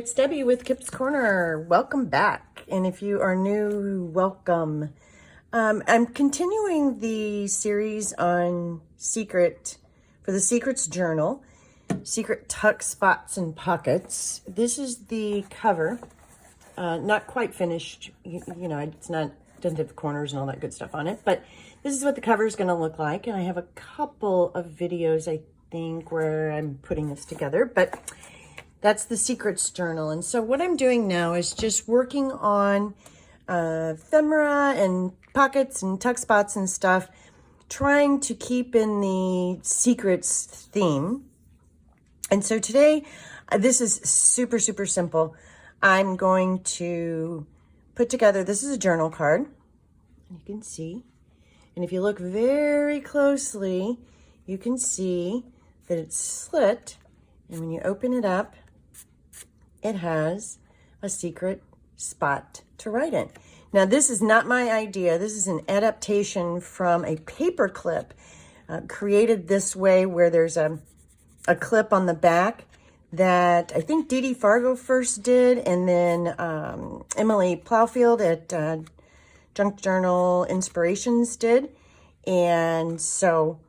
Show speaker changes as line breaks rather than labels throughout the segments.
it's Debbie with Kip's Corner. Welcome back. And if you are new, welcome. I'm continuing the series on Secret for the Secrets Journal, Secret Tuck Spots and Pockets. This is the cover. Not quite finished. You know, it's not, doesn't have corners and all that good stuff on it, but this is what the cover is going to look like. And I have a couple of videos, I think, where I'm putting this together, but that's the Secrets Journal. And so what I'm doing now is just working on ephemera and pockets and tuck spots and stuff, trying to keep in the secrets theme. And so today, this is super, super simple. I'm going to put together, this is a journal card, you can see. And if you look very closely, you can see that it's slit. And when you open it up, it has a secret spot to write in. Now, this is not my idea. This is an adaptation from a paper clip created this way, where there's a clip on the back that I think Dee Dee Fargo first did, and then Emily Plowfield at Junk Journal Inspirations did. And so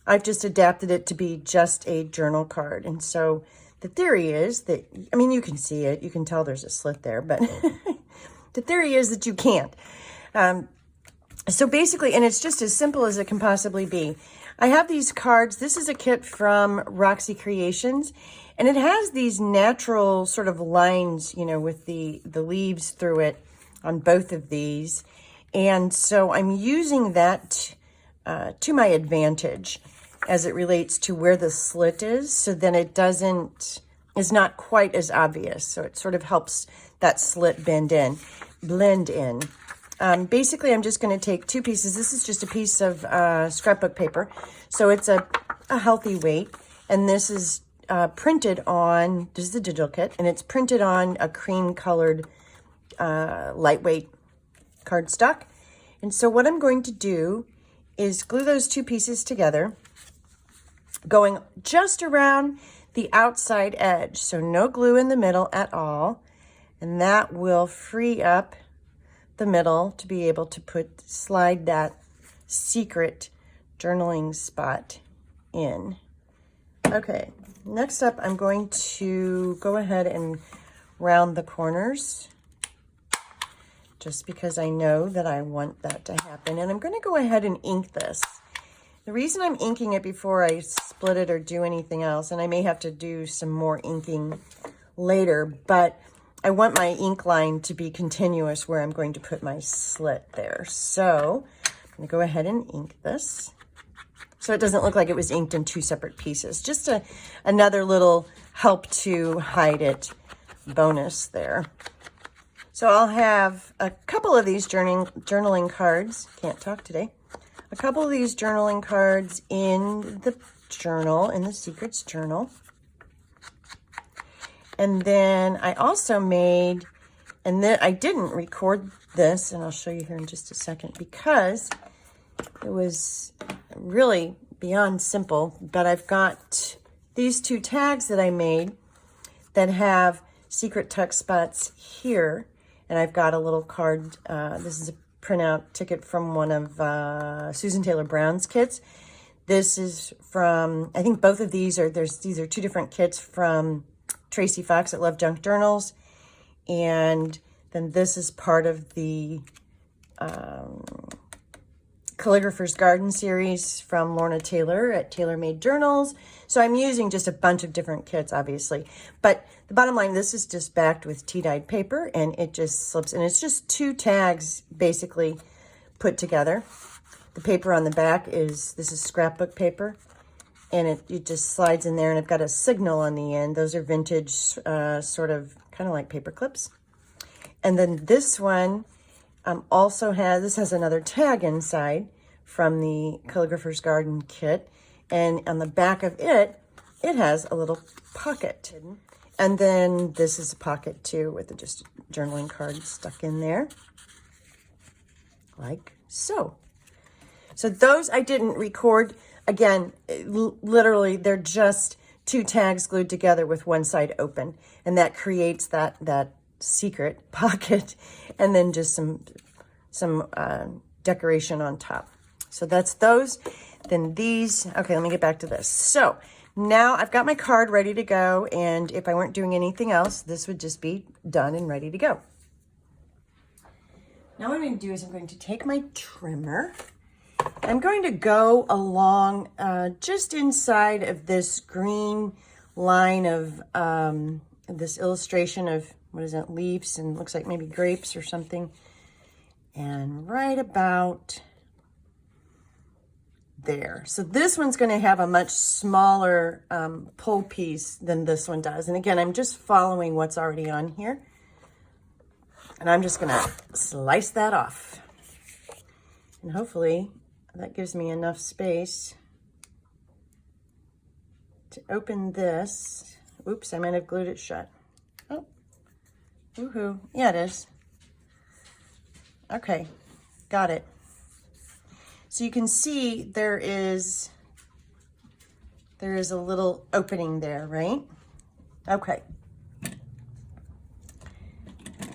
I've just adapted it to be just a journal card. And so the theory is that, I mean, you can see it. You can tell there's a slit there, but the theory is that you can't. So basically, and it's just as simple as it can possibly be. I have these cards. This is a kit from Roxy Creations, and it has these natural sort of lines, you know, with the leaves through it on both of these. And so I'm using that to my advantage as it relates to where the slit is, so then it is not quite as obvious. So it sort of helps that slit blend in. Basically, I'm just going to take two pieces. This is just a piece of scrapbook paper. So it's a healthy weight. And this is printed on, this is the digital kit, and it's printed on a cream colored lightweight cardstock. And so what I'm going to do is glue those two pieces together, going just around the outside edge. So no glue in the middle at all. And that will free up the middle to be able to slide that secret journaling spot in. Okay, next up, I'm going to go ahead and round the corners, just because I know that I want that to happen. And I'm going to go ahead and ink this. The reason I'm inking it before I split it or do anything else, and I may have to do some more inking later, but I want my ink line to be continuous where I'm going to put my slit there. So I'm going to go ahead and ink this, so it doesn't look like it was inked in two separate pieces. Just another little help to hide it bonus there. So I'll have a couple of these journaling cards. Can't talk today. A couple of these journaling cards in the journal, in the Secrets Journal. And then I also made, and then I didn't record this, and I'll show you here in just a second, because it was really beyond simple, but I've got these two tags that I made that have secret tuck spots here. And I've got a little card. This is a printout ticket from one of Susan Taylor Brown's kits. This is from, I think both of these are, these are two different kits from Tracy Fox at Love Junk Journals. And then this is part of the Calligrapher's Garden series from Lorna Taylor at Taylor Made Journals. So I'm using just a bunch of different kits, obviously. But the bottom line, this is just backed with tea-dyed paper, and it just slips. And it's just two tags, basically, put together. The paper on the back this is scrapbook paper, and it just slides in there, and I've got a signal on the end. Those are vintage, sort of, kind of like paper clips. And then this one also this has another tag inside from the Calligrapher's Garden kit. And on the back of it has a little pocket. And then this is a pocket too, with just journaling card stuck in there, like so. So those I didn't record. Again, literally, they're just two tags glued together with one side open, and that creates that secret pocket, and then just some decoration on top. So that's those. Then these, okay, let me get back to this. So now I've got my card ready to go, and if I weren't doing anything else, this would just be done and ready to go. Now what I'm going to do is I'm going to take my trimmer. I'm going to go along just inside of this green line of this illustration of, what is it, leaves, and looks like maybe grapes or something. And right about there. So this one's going to have a much smaller pull piece than this one does. And again, I'm just following what's already on here. And I'm just going to slice that off. And hopefully that gives me enough space to open this. Oops, I might have glued it shut. Oh, woohoo. Yeah, it is. Okay, got it. So you can see there is a little opening there, right? Okay.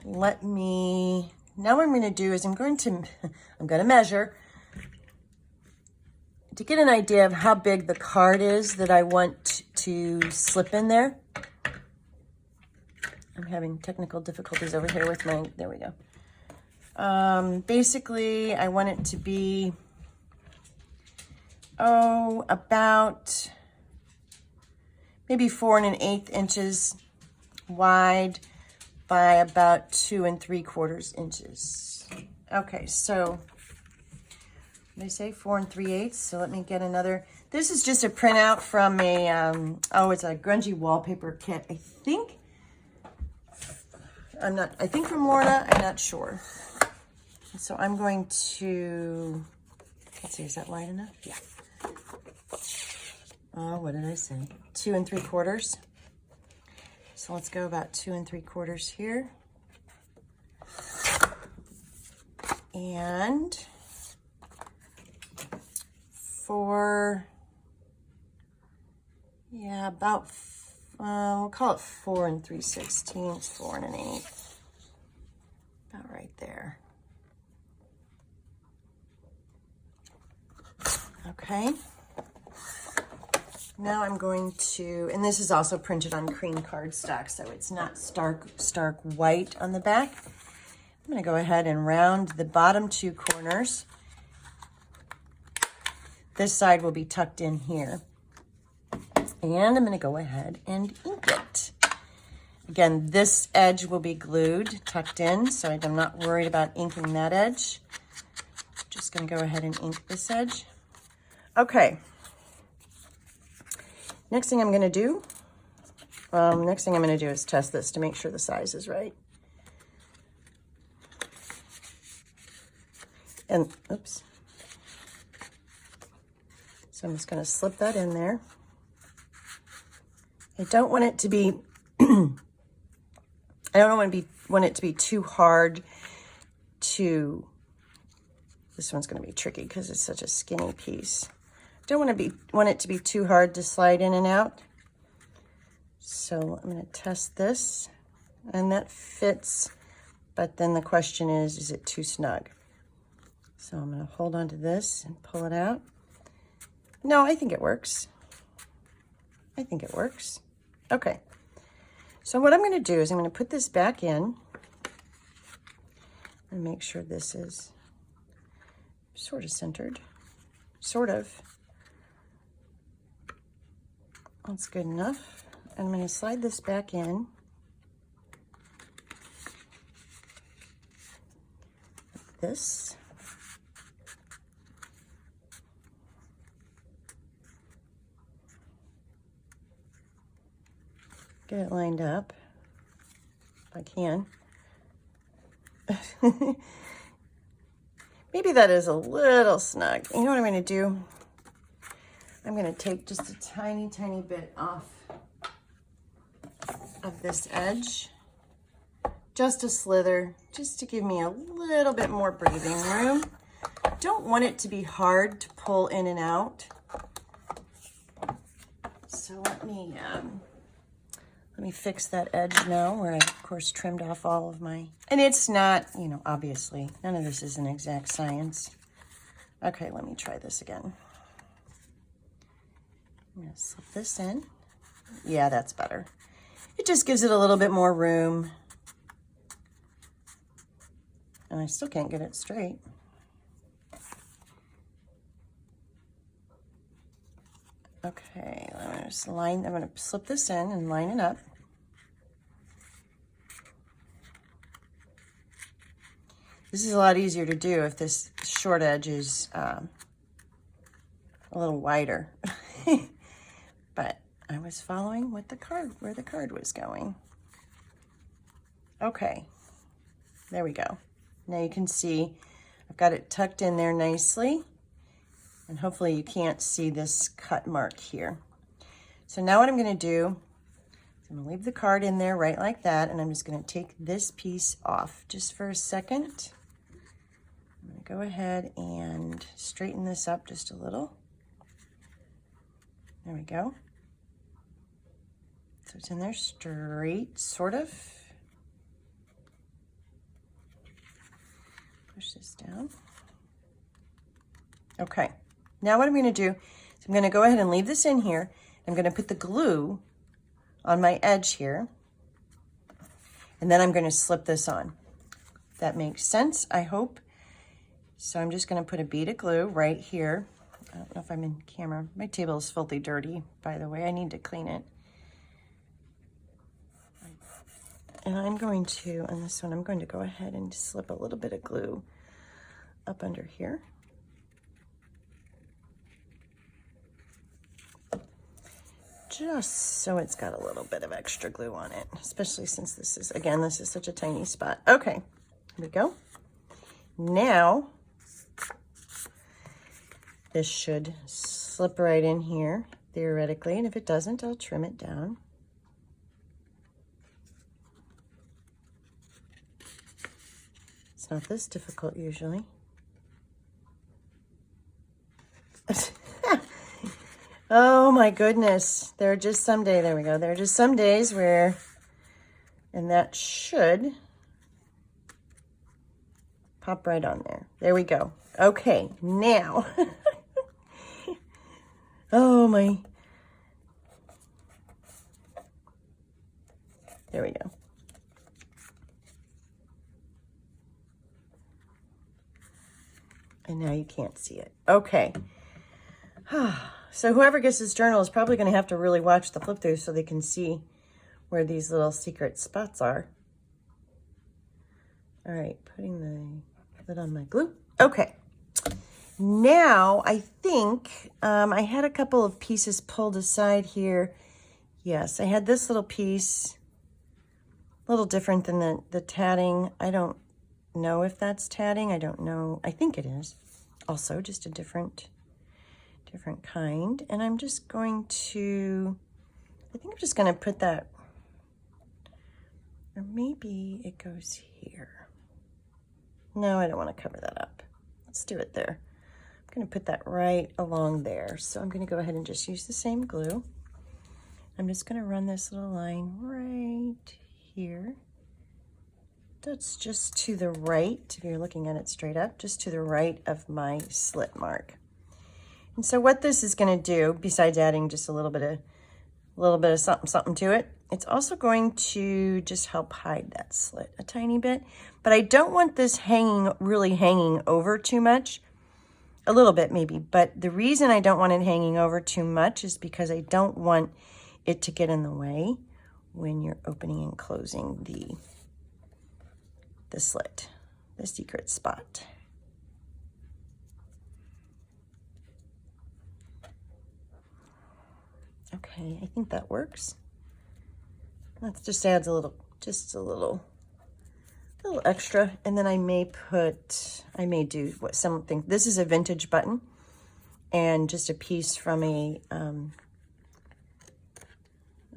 Now what I'm going to do is I'm going to measure to get an idea of how big the card is that I want to slip in there. I'm having technical difficulties over here with my, there we go. Basically, I want it to be, about maybe 4 1/8 inches wide by about 2 3/4 inches. Okay, so they say 4 3/8. So let me get another. This is just a printout from a, it's a grungy wallpaper kit. I think from Lorna, I'm not sure. So I'm going to, let's see, is that wide enough? Yeah. What did I say? 2 3/4. So let's go about 2 3/4 here. And about, we'll call it 4 3/16, 4 1/8. About right there. Okay. Now I'm going to, and this is also printed on cream cardstock, so it's not stark white on the back. I'm going to go ahead and round the bottom 2 corners. This side will be tucked in here. And I'm going to go ahead and ink it. Again, this edge will be glued, tucked in, so I'm not worried about inking that edge. Just going to go ahead and ink this edge. Okay. Next thing I'm going to do is test this to make sure the size is right. And, oops. So I'm just going to slip that in there. I don't want it to be, want it to be too hard to, this one's going to be tricky because it's such a skinny piece. Don't want it to be too hard to slide in and out. So I'm going to test this, and that fits, but then the question is it too snug? So I'm going to hold on to this and pull it out. No, I think it works. I think it works. Okay. So what I'm going to do is I'm going to put this back in and make sure this is sort of centered. Sort of. That's good enough. I'm going to slide this back in. Like this. Get it lined up if I can. Maybe that is a little snug. You know what I'm going to do? I'm going to take just a tiny, tiny bit off of this edge. Just a slither, just to give me a little bit more breathing room. Don't want it to be hard to pull in and out. So let me fix that edge now where I, of course, trimmed off all of my, and it's not, you know, obviously, none of this is an exact science. Okay, let me try this again. I'm gonna slip this in. Yeah, that's better. It just gives it a little bit more room. And I still can't get it straight. Okay, I'm gonna slip this in and line it up. This is a lot easier to do if this short edge is a little wider. But I was following what where the card was going. Okay, there we go. Now you can see I've got it tucked in there nicely. And hopefully you can't see this cut mark here. So now what I'm gonna do is I'm gonna leave the card in there right like that, and I'm just gonna take this piece off just for a second. I'm gonna go ahead and straighten this up just a little. There we go. So it's in there straight, sort of. Push this down. Okay. Now what I'm going to do is I'm going to go ahead and leave this in here. I'm going to put the glue on my edge here. And then I'm going to slip this on. That makes sense, I hope. So I'm just going to put a bead of glue right here. I don't know if I'm in camera. My table is filthy dirty, by the way. I need to clean it. And I'm going to, on this one, I'm going to go ahead and slip a little bit of glue up under here. Just so it's got a little bit of extra glue on it, especially since this is, again, this is such a tiny spot. Okay, here we go. Now, this should slip right in here, theoretically, and if it doesn't, I'll trim it down. It's not this difficult usually. Oh my goodness. There are just some days, there we go. There are just some days where, and that should pop right on there. There we go. Okay, now. Oh my. There we go. And now you can't see it. Okay. So whoever gets this journal is probably going to have to really watch the flip through so they can see where these little secret spots are. All right, putting the lid on my glue. Okay. Now I think I had a couple of pieces pulled aside here. Yes, I had this little piece, a little different than the tatting. I don't know if that's tatting. I don't know. I think it is. Also, just a different kind. And I'm just going to, I think I'm just going to put that, or maybe it goes here. No, I don't want to cover that up. Let's do it there. I'm going to put that right along there. So I'm going to go ahead and just use the same glue. I'm just going to run this little line right here. That's just to the right, if you're looking at it straight up, just to the right of my slit mark. And so what this is going to do, besides adding just a little bit of something to it, it's also going to just help hide that slit a tiny bit. But I don't want this really hanging over too much. A little bit maybe, but the reason I don't want it hanging over too much is because I don't want it to get in the way when you're opening and closing the slit, the secret spot. Okay, I think that works. That just adds a little extra, and then I may do something. This is a vintage button, and just a piece from a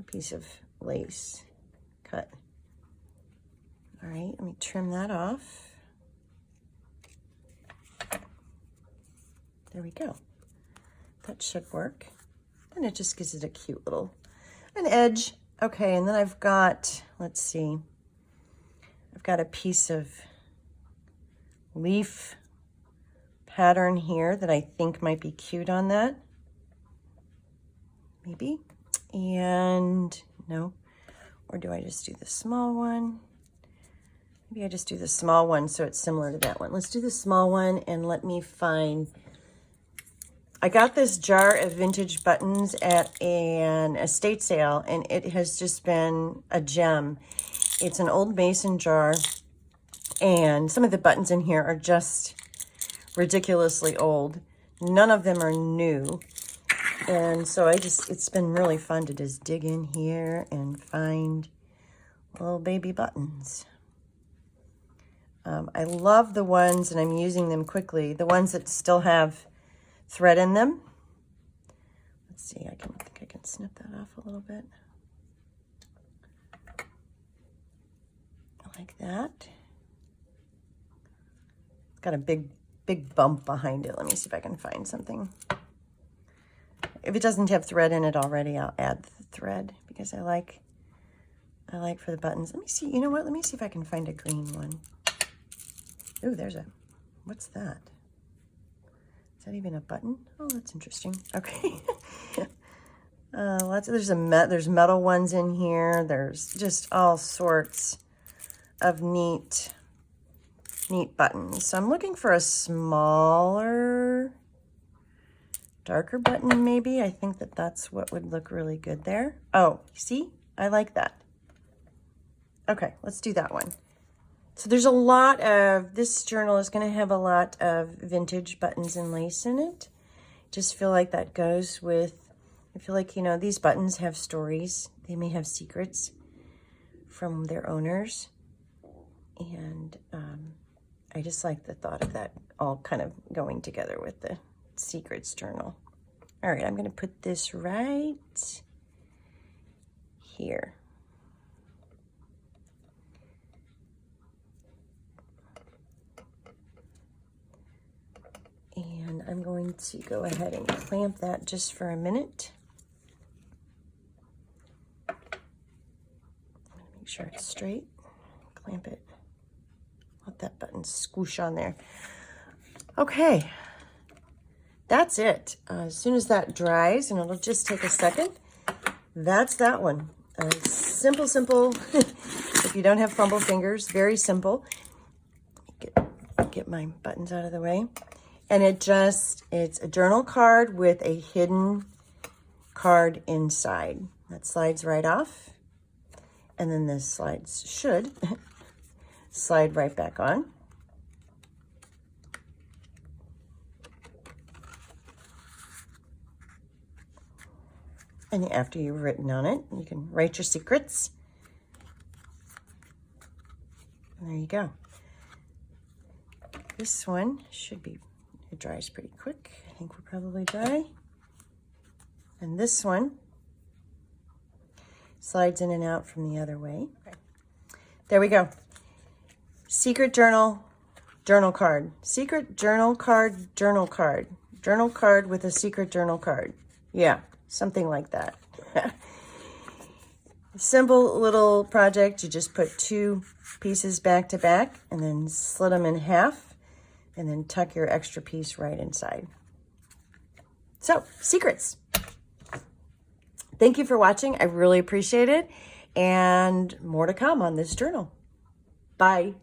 piece of lace cut. All right, let me trim that off. There we go. That should work. And it just gives it a cute little, an edge. Okay, and then I've got, let's see, I've got a piece of leaf pattern here that I think might be cute on that. Maybe. And no, or do I just do the small one? Maybe I just do the small one so it's similar to that one. Let's do the small one, and let me find, I got this jar of vintage buttons at an estate sale, and it has just been a gem. It's an old mason jar, and some of the buttons in here are just ridiculously old. None of them are new. And so it's been really fun to just dig in here and find little baby buttons. I love the ones, and I'm using them quickly, the ones that still have thread in them. Let's see, I think I can snip that off a little bit. Like that. It's got a big bump behind it. Let me see if I can find something. If it doesn't have thread in it already, I'll add the thread, because I like for the buttons. Let me see, you know what? Let me see if I can find a green one. Ooh, there's a, what's that? Is that even a button? Oh, that's interesting. Okay. There's metal ones in here. There's just all sorts of neat buttons. So I'm looking for a smaller, darker button maybe. I think that's what would look really good there. Oh, see? I like that. Okay, let's do that one. So there's a lot of, this journal is going to have a lot of vintage buttons and lace in it. Just feel like that goes with, I feel like, you know, these buttons have stories. They may have secrets from their owners. And I just like the thought of that all kind of going together with the secrets journal. All right, I'm going to put this right here. And I'm going to go ahead and clamp that just for a minute. I'm going to make sure it's straight. Clamp it. Let that button squish on there. Okay, that's it. As soon as that dries, and it'll just take a second, that's that one. Simple. If you don't have fumble fingers, very simple. Get my buttons out of the way. And it's a journal card with a hidden card inside. That slides right off. And then this should slide right back on. And after you've written on it, you can write your secrets. And there you go. This one should be, it dries pretty quick. I think we're probably dry. And this one slides in and out from the other way. Okay. There we go. Secret journal card. Secret journal card, journal card. Journal card with a secret journal card. Yeah, something like that. Simple little project. You just put two pieces back to back and then slit them in half and then tuck your extra piece right inside. So, secrets. Thank you for watching. I really appreciate it. And more to come on this journal. Bye.